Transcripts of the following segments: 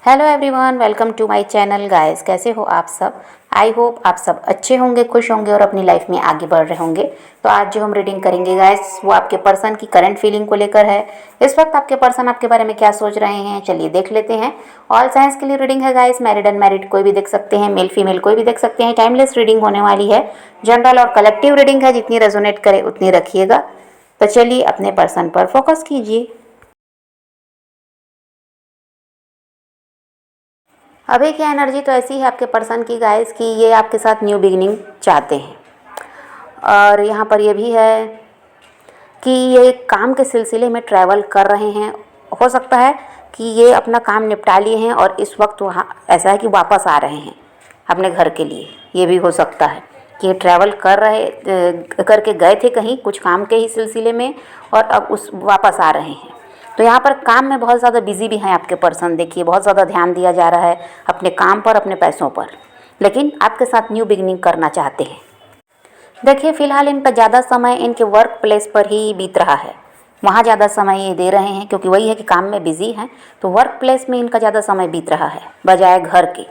Hello everyone, welcome to my channel guys. कैसे हो आप सब? आई होप आप सब अच्छे होंगे, खुश होंगे और अपनी लाइफ में आगे बढ़ रहे होंगे। तो आज जो हम रीडिंग करेंगे गाइस, वो आपके पर्सन की करंट फीलिंग को लेकर है। इस वक्त आपके पर्सन आपके बारे में क्या सोच रहे हैं, चलिए देख लेते हैं। ऑल साइंस के लिए रीडिंग है गाइस, मैरिड अनमैरिड कोई भी देख सकते हैं, मेल फीमेल कोई भी देख सकते हैं। टाइमलेस रीडिंग होने वाली है, जनरल और कलेक्टिव रीडिंग है, जितनी रेजोनेट करे उतनी रखिएगा। तो चलिए अपने पर्सन पर फोकस कीजिए। अभी की एनर्जी तो ऐसी है आपके पर्सन की गाइस कि ये आपके साथ न्यू बिगिनिंग चाहते हैं। और यहाँ पर ये भी है कि ये काम के सिलसिले में ट्रैवल कर रहे हैं। हो सकता है कि ये अपना काम निपटा लिए हैं और इस वक्त वहाँ ऐसा है कि वापस आ रहे हैं अपने घर के लिए। ये भी हो सकता है कि ये ट्रैवल करके गए थे कहीं कुछ काम के ही सिलसिले में और अब उस वापस आ रहे हैं। तो यहाँ पर काम में बहुत ज़्यादा बिजी भी हैं आपके पर्सन। देखिए बहुत ज़्यादा ध्यान दिया जा रहा है अपने काम पर, अपने पैसों पर, लेकिन आपके साथ न्यू बिगिनिंग करना चाहते हैं। देखिए फ़िलहाल इनका ज़्यादा समय इनके वर्क प्लेस पर ही बीत रहा है। वहाँ ज़्यादा समय ये दे रहे हैं क्योंकि वही है कि काम में बिजी हैं, तो वर्क प्लेस में इनका ज़्यादा समय बीत रहा है बजाय घर के।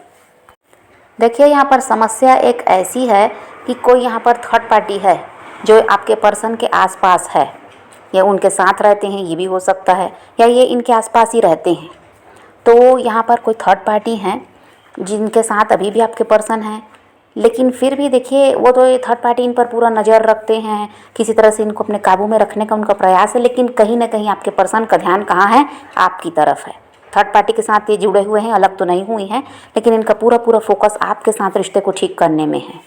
देखिए यहाँ पर समस्या एक ऐसी है कि कोई यहाँ पर थर्ड पार्टी है जो आपके पर्सन के आसपास है, या उनके साथ रहते हैं, ये भी हो सकता है, या ये इनके आसपास ही रहते हैं। तो यहाँ पर कोई थर्ड पार्टी हैं जिनके साथ अभी भी आपके पर्सन हैं, लेकिन फिर भी देखिए वो तो ये थर्ड पार्टी इन पर पूरा नज़र रखते हैं, किसी तरह से इनको अपने काबू में रखने का उनका प्रयास है, लेकिन कहीं ना कहीं आपके पर्सन का ध्यान कहाँ है? आपकी तरफ है। थर्ड पार्टी के साथ ये जुड़े हुए हैं, अलग तो नहीं हुई हैं, लेकिन इनका पूरा पूरा फोकस आपके साथ रिश्ते को ठीक करने में है।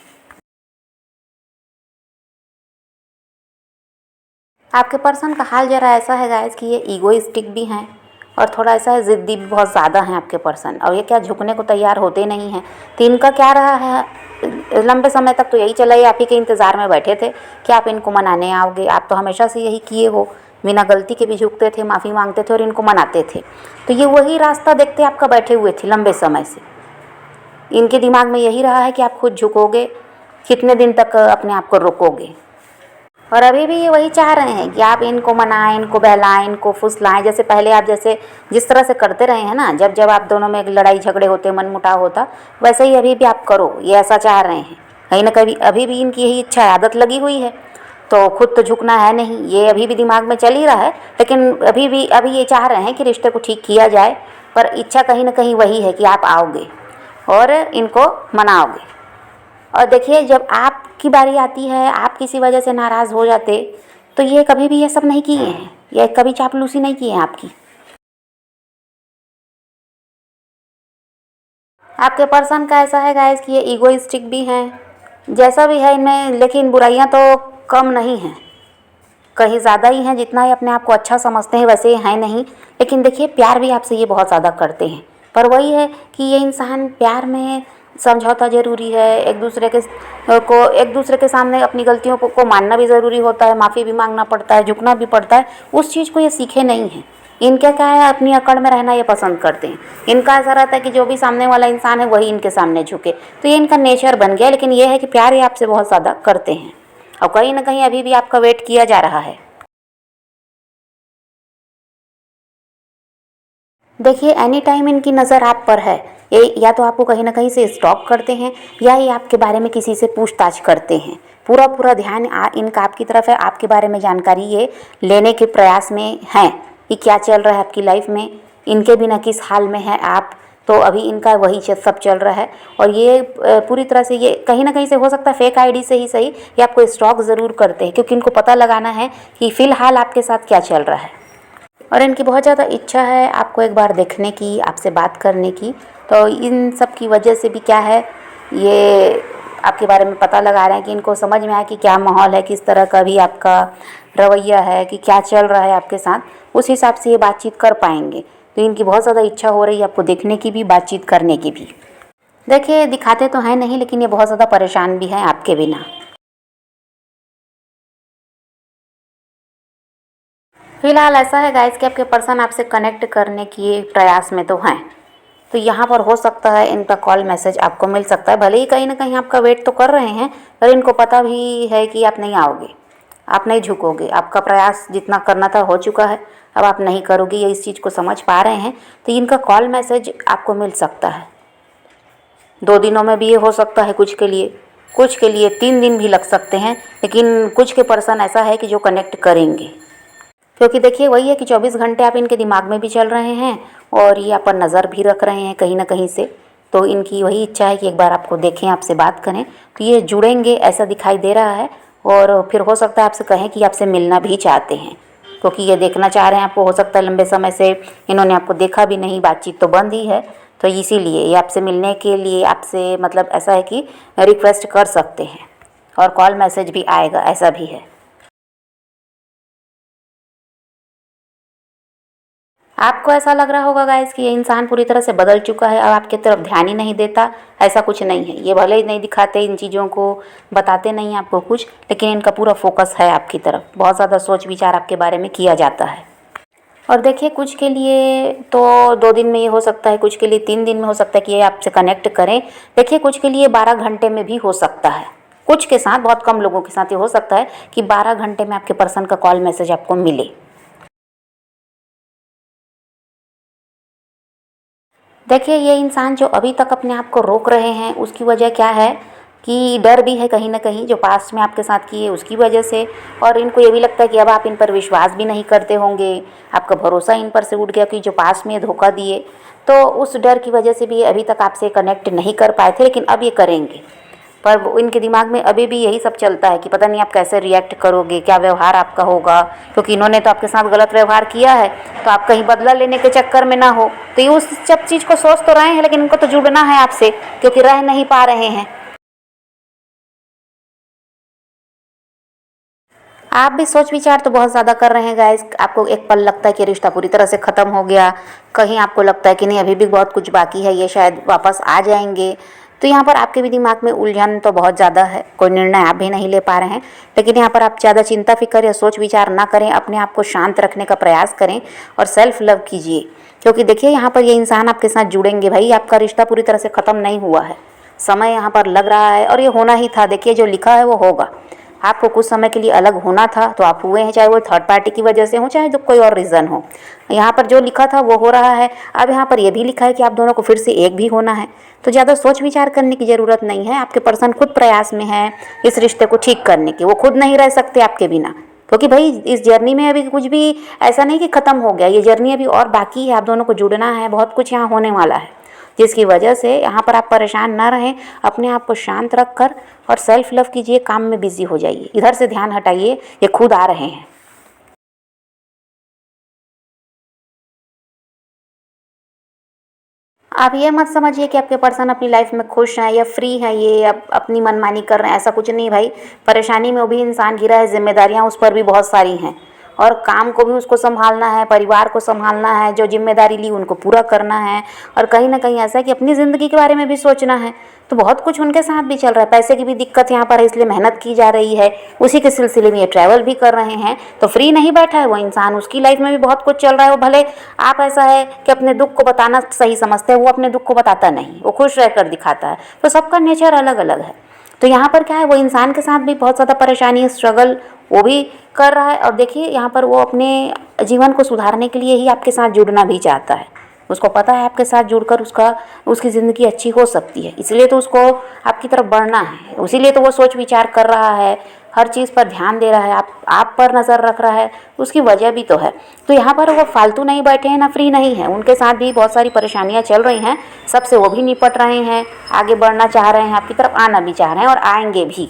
आपके पर्सन का हाल जरा ऐसा है गाइस कि ये ईगोइस्टिक भी हैं और थोड़ा ऐसा है, ज़िद्दी भी बहुत ज़्यादा हैं आपके पर्सन, और ये क्या झुकने को तैयार होते नहीं हैं। तो इनका क्या रहा है लंबे समय तक, तो यही चला, ये आप ही के इंतज़ार में बैठे थे कि आप इनको मनाने आओगे। आप तो हमेशा से यही किए हो, बिना गलती के भी झुकते थे, माफ़ी मांगते थे और इनको मनाते थे। तो ये वही रास्ता देखते आपका बैठे हुए थे लंबे समय से। इनके दिमाग में यही रहा है कि आप खुद झुकोगे, कितने दिन तक अपने आप को रोकोगे। और अभी भी ये वही चाह रहे हैं कि आप इनको मनाएं, इनको बहलाएं, इनको फुसलाएं, जैसे पहले आप जैसे जिस तरह से करते रहे हैं ना, जब जब आप दोनों में लड़ाई झगड़े होते, मनमुटाव होता, वैसे ही अभी भी आप करो, ये ऐसा चाह रहे हैं। कहीं ना कहीं अभी भी इनकी यही इच्छा, आदत लगी हुई है। तो खुद तो झुकना है नहीं, ये अभी भी दिमाग में चल ही रहा है, लेकिन अभी ये चाह रहे हैं कि रिश्ते को ठीक किया जाए, पर इच्छा कहीं ना कहीं वही है कि आप आओगे और इनको मनाओगे। और देखिए जब आपकी बारी आती है, आप किसी वजह से नाराज़ हो जाते, तो ये कभी भी ये सब नहीं किए हैं, ये कभी चापलूसी नहीं की है आपकी। आपके पर्सन का ऐसा है गाइस कि ये ईगोइस्टिक भी हैं, जैसा भी है इनमें, लेकिन बुराइयां तो कम नहीं हैं, कहीं ज़्यादा ही हैं। जितना ये अपने आप को अच्छा समझते हैं वैसे ये हैं नहीं। लेकिन देखिए प्यार भी आपसे ये बहुत ज़्यादा करते हैं, पर वही है कि ये इंसान प्यार में समझौता ज़रूरी है, एक दूसरे के सामने अपनी गलतियों को मानना भी ज़रूरी होता है, माफ़ी भी मांगना पड़ता है, झुकना भी पड़ता है। उस चीज़ को ये सीखे नहीं हैं। इनका क्या है, अपनी अकड़ में रहना ये पसंद करते हैं। इनका ऐसा रहता है कि जो भी सामने वाला इंसान है वही इनके सामने झुके, तो ये इनका नेचर बन गया। लेकिन ये है कि प्यार ये आपसे बहुत ज़्यादा करते हैं और कहीं ना कहीं अभी भी आपका वेट किया जा रहा है। देखिए एनी टाइम इनकी नज़र आप पर है। ये या तो आपको कहीं ना कहीं से स्टॉक करते हैं, या ये आपके बारे में किसी से पूछताछ करते हैं। पूरा पूरा ध्यान इनका आपकी तरफ है, आपके बारे में जानकारी ये लेने के प्रयास में हैं कि क्या चल रहा है आपकी लाइफ में, इनके बिना किस हाल में है आप। तो अभी इनका वही सब चल रहा है। और ये पूरी तरह से ये कहीं ना कहीं से हो सकता है फेक आईडी से ही सही, ये आपको स्टॉक ज़रूर करते हैं, क्योंकि इनको पता लगाना है कि फ़िलहाल आपके साथ क्या चल रहा है। और इनकी बहुत ज़्यादा इच्छा है आपको एक बार देखने की, आपसे बात करने की। तो इन सब की वजह से भी क्या है, ये आपके बारे में पता लगा रहे हैं कि इनको समझ में आए कि क्या माहौल है, किस तरह का भी आपका रवैया है, कि क्या चल रहा है आपके साथ, उस हिसाब से ये बातचीत कर पाएंगे। तो इनकी बहुत ज़्यादा इच्छा हो रही है आपको देखने की भी, बातचीत करने की भी। देखिए दिखाते तो हैं नहीं, लेकिन ये बहुत ज़्यादा परेशान भी हैं आपके बिना। फिलहाल ऐसा है गाइस कि आपके पर्सन आपसे कनेक्ट करने की प्रयास में तो हैं। तो यहाँ पर हो सकता है इनका कॉल मैसेज आपको मिल सकता है, भले ही कहीं ना कहीं आपका वेट तो कर रहे हैं, पर इनको पता भी है कि आप नहीं आओगे। आप नहीं झुकोगे, आपका प्रयास जितना करना था हो चुका है, अब आप नहीं करोगे, ये इस चीज़ को समझ पा रहे हैं। तो इनका कॉल मैसेज आपको मिल सकता है 2 दिनों में भी, ये हो सकता है कुछ के लिए 3 दिन भी लग सकते हैं, लेकिन कुछ के पर्सन ऐसा है कि जो कनेक्ट करेंगे। क्योंकि देखिए वही है कि 24 घंटे आप इनके दिमाग में भी चल रहे हैं और ये आप पर नज़र भी रख रहे हैं कहीं ना कहीं से। तो इनकी वही इच्छा है कि एक बार आपको देखें, आपसे बात करें, तो ये जुड़ेंगे ऐसा दिखाई दे रहा है। और फिर हो सकता है आपसे कहें कि आपसे मिलना भी चाहते हैं, क्योंकि ये देखना चाह रहे हैं आपको। हो सकता है लंबे समय से इन्होंने आपको देखा भी नहीं, बातचीत तो बंद ही है, तो इसीलिए ये आपसे मिलने के लिए आपसे मतलब ऐसा है कि रिक्वेस्ट कर सकते हैं और कॉल मैसेज भी आएगा, ऐसा भी है। आपको ऐसा लग रहा होगा गाइस कि ये इंसान पूरी तरह से बदल चुका है और आपकी तरफ ध्यान ही नहीं देता। ऐसा कुछ नहीं है, ये भले ही नहीं दिखाते इन चीज़ों को, बताते नहीं आपको कुछ, लेकिन इनका पूरा फोकस है आपकी तरफ। बहुत ज़्यादा सोच विचार आपके बारे में किया जाता है। और देखिए कुछ के लिए तो 2 दिन में ये हो सकता है, कुछ के लिए 3 दिन में हो सकता है कि ये आपसे कनेक्ट करें। देखिए कुछ के लिए 12 घंटे में भी हो सकता है, कुछ के साथ, बहुत कम लोगों के साथ ये हो सकता है कि 12 घंटे में आपके पर्सन का कॉल मैसेज आपको मिले। देखिए ये इंसान जो अभी तक अपने आप को रोक रहे हैं, उसकी वजह क्या है कि डर भी है कहीं ना कहीं, जो पास्ट में आपके साथ किए उसकी वजह से। और इनको ये भी लगता है कि अब आप इन पर विश्वास भी नहीं करते होंगे, आपका भरोसा इन पर से उठ गया कि जो पास्ट में धोखा दिए, तो उस डर की वजह से भी अभी तक आपसे कनेक्ट नहीं कर पाए थे, लेकिन अब ये करेंगे। पर इनके दिमाग में अभी भी यही सब चलता है कि पता नहीं आप कैसे रिएक्ट करोगे, क्या व्यवहार आपका होगा, क्योंकि इन्होंने तो आपके साथ गलत व्यवहार किया है, तो आप कहीं बदला लेने के चक्कर में ना हो। तो ये उस सब चीज़ को सोच तो रहे हैं, लेकिन इनको तो जुड़ना है आपसे, क्योंकि रह नहीं पा रहे हैं। आप भी सोच विचार तो बहुत ज़्यादा कर रहे हैं गाइस। आपको एक पल लगता है कि रिश्ता पूरी तरह से ख़त्म हो गया, कहीं आपको लगता है कि नहीं अभी भी बहुत कुछ बाकी है, ये शायद वापस आ जाएंगे। तो यहाँ पर आपके भी दिमाग में उलझन तो बहुत ज़्यादा है, कोई निर्णय आप भी नहीं ले पा रहे हैं। लेकिन यहाँ पर आप ज़्यादा चिंता फिक्र या सोच विचार ना करें, अपने आप को शांत रखने का प्रयास करें और सेल्फ लव कीजिए। क्योंकि देखिए यहाँ पर ये इंसान आपके साथ जुड़ेंगे भाई, आपका रिश्ता पूरी तरह से ख़त्म नहीं हुआ है, समय यहाँ पर लग रहा है और ये होना ही था। देखिए जो लिखा है वो होगा। आपको कुछ समय के लिए अलग होना था तो आप हुए हैं, चाहे वो थर्ड पार्टी की वजह से हो, चाहे जो कोई और रीज़न हो। यहाँ पर जो लिखा था वो हो रहा है। अब यहाँ पर यह भी लिखा है कि आप दोनों को फिर से एक भी होना है। तो ज़्यादा सोच विचार करने की ज़रूरत नहीं है। आपके पर्सन खुद प्रयास में है इस रिश्ते को ठीक करने के, वो खुद नहीं रह सकते आपके बिना। क्योंकि भाई इस जर्नी में अभी कुछ भी ऐसा नहीं कि ख़त्म हो गया, ये जर्नी अभी और बाकी है, आप दोनों को जुड़ना है, बहुत कुछ यहाँ होने वाला है। जिसकी वजह से यहाँ पर आप परेशान ना रहें, अपने आप को शांत रख कर और सेल्फ लव कीजिए, काम में बिजी हो जाइए, इधर से ध्यान हटाइए, ये खुद आ रहे हैं। आप ये मत समझिए कि आपके पर्सन अपनी लाइफ में खुश हैं या फ्री हैं, ये अब अपनी मनमानी कर रहे हैं, ऐसा कुछ नहीं भाई। परेशानी में वो भी इंसान घिरा है, जिम्मेदारियां उस पर भी बहुत सारी हैं और काम को भी उसको संभालना है, परिवार को संभालना है, जो जिम्मेदारी ली उनको पूरा करना है। और कहीं ना कहीं ऐसा है कि अपनी ज़िंदगी के बारे में भी सोचना है। तो बहुत कुछ उनके साथ भी चल रहा है, पैसे की भी दिक्कत यहाँ पर है, इसलिए मेहनत की जा रही है, उसी के सिलसिले में ये ट्रैवल भी कर रहे हैं। तो फ्री नहीं बैठा है वो इंसान, उसकी लाइफ में भी बहुत कुछ चल रहा है। वो भले आप ऐसा है कि अपने दुख को बताना सही समझते हैं, वो अपने दुख को बताता नहीं, वो खुश रहकर दिखाता है। तो सबका नेचर अलग अलग है। तो यहाँ पर क्या है, वो इंसान के साथ भी बहुत ज़्यादा परेशानी, स्ट्रगल वो भी कर रहा है। और देखिए यहाँ पर वो अपने जीवन को सुधारने के लिए ही आपके साथ जुड़ना भी चाहता है। उसको पता है आपके साथ जुड़कर उसकी ज़िंदगी अच्छी हो सकती है, इसलिए तो उसको आपकी तरफ बढ़ना है, इसीलिए तो वो सोच विचार कर रहा है, हर चीज़ पर ध्यान दे रहा है, आप पर नज़र रख रहा है, उसकी वजह भी तो है। तो यहाँ पर वो फालतू नहीं बैठे हैं, ना फ्री नहीं है, उनके साथ भी बहुत सारी परेशानियाँ चल रही हैं, सबसे वो भी निपट रहे हैं, आगे बढ़ना चाह रहे हैं, आपकी तरफ आना भी चाह रहे हैं और आएंगे भी।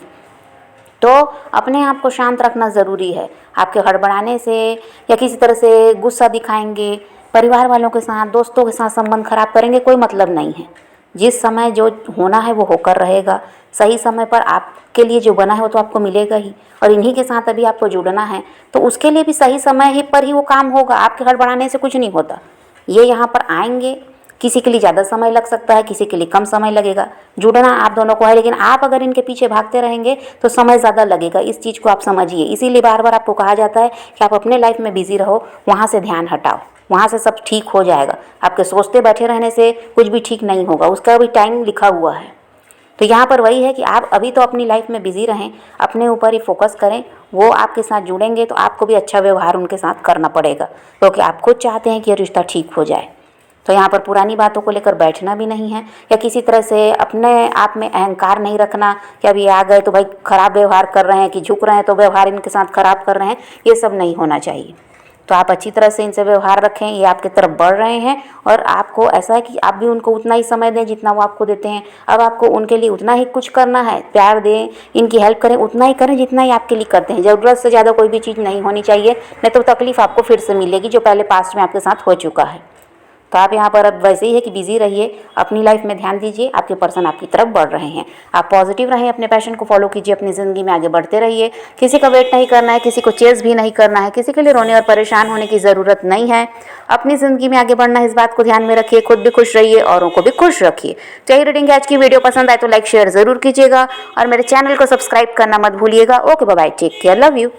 तो अपने आप को शांत रखना ज़रूरी है। आपके हड़बड़ाने से या किसी तरह से गुस्सा दिखाएंगे, परिवार वालों के साथ, दोस्तों के साथ संबंध खराब करेंगे, कोई मतलब नहीं है। जिस समय जो होना है वो होकर रहेगा, सही समय पर आपके लिए जो बना है वो तो आपको मिलेगा ही। और इन्हीं के साथ अभी आपको जुड़ना है तो उसके लिए भी सही समय ही पर ही वो काम होगा, आपके हड़बड़ाने से कुछ नहीं होता। ये यहाँ पर आएंगे, किसी के लिए ज़्यादा समय लग सकता है, किसी के लिए कम समय लगेगा। जुड़ना आप दोनों को है, लेकिन आप अगर इनके पीछे भागते रहेंगे तो समय ज़्यादा लगेगा, इस चीज़ को आप समझिए। इसीलिए बार बार आपको कहा जाता है कि आप अपने लाइफ में बिजी रहो, वहाँ से ध्यान हटाओ, वहाँ से सब ठीक हो जाएगा। आपके सोचते बैठे रहने से कुछ भी ठीक नहीं होगा, उसका भी टाइम लिखा हुआ है। तो यहाँ पर वही है कि आप अभी तो अपनी लाइफ में बिज़ी रहें, अपने ऊपर ही फोकस करें। वो आपके साथ जुड़ेंगे तो आपको भी अच्छा व्यवहार उनके साथ करना पड़ेगा, क्योंकि आप खुद चाहते हैं कि ये रिश्ता ठीक हो जाए। तो यहाँ पर पुरानी बातों को लेकर बैठना भी नहीं है, या किसी तरह से अपने आप में अहंकार नहीं रखना कि अब ये आ गए तो भाई ख़राब व्यवहार कर रहे हैं, कि झुक रहे हैं तो व्यवहार इनके साथ ख़राब कर रहे हैं, ये सब नहीं होना चाहिए। तो आप अच्छी तरह से इनसे व्यवहार रखें, ये आपके तरफ बढ़ रहे हैं और आपको ऐसा है कि आप भी उनको उतना ही समय दें जितना वो आपको देते हैं। अब आपको उनके लिए उतना ही कुछ करना है, प्यार दें, इनकी हेल्प करें, उतना ही करें जितना ही आपके लिए करते हैं। ज़रूरत से ज़्यादा कोई भी चीज़ नहीं होनी चाहिए, नहीं तो तकलीफ़ आपको फिर से मिलेगी जो पहले पास्ट में आपके साथ हो चुका है। तो आप यहाँ पर अब वैसे ही है कि बिज़ी रहिए, अपनी लाइफ में ध्यान दीजिए, आपके पर्सन आपकी तरफ बढ़ रहे हैं। आप पॉजिटिव रहें, अपने पैशन को फॉलो कीजिए, अपनी ज़िंदगी में आगे बढ़ते रहिए। किसी का वेट नहीं करना है, किसी को चेज़ भी नहीं करना है, किसी के लिए रोने और परेशान होने की ज़रूरत नहीं है। अपनी ज़िंदगी में आगे बढ़ना है, इस बात को ध्यान में रखिए। खुद भी खुश रहिए, औरों को भी खुश रखिए। तो यही रीडिंग आज की वीडियो पसंद आए तो लाइक शेयर ज़रूर कीजिएगा और मेरे चैनल को सब्सक्राइब करना मत भूलिएगा। Okay bye, take care, love you.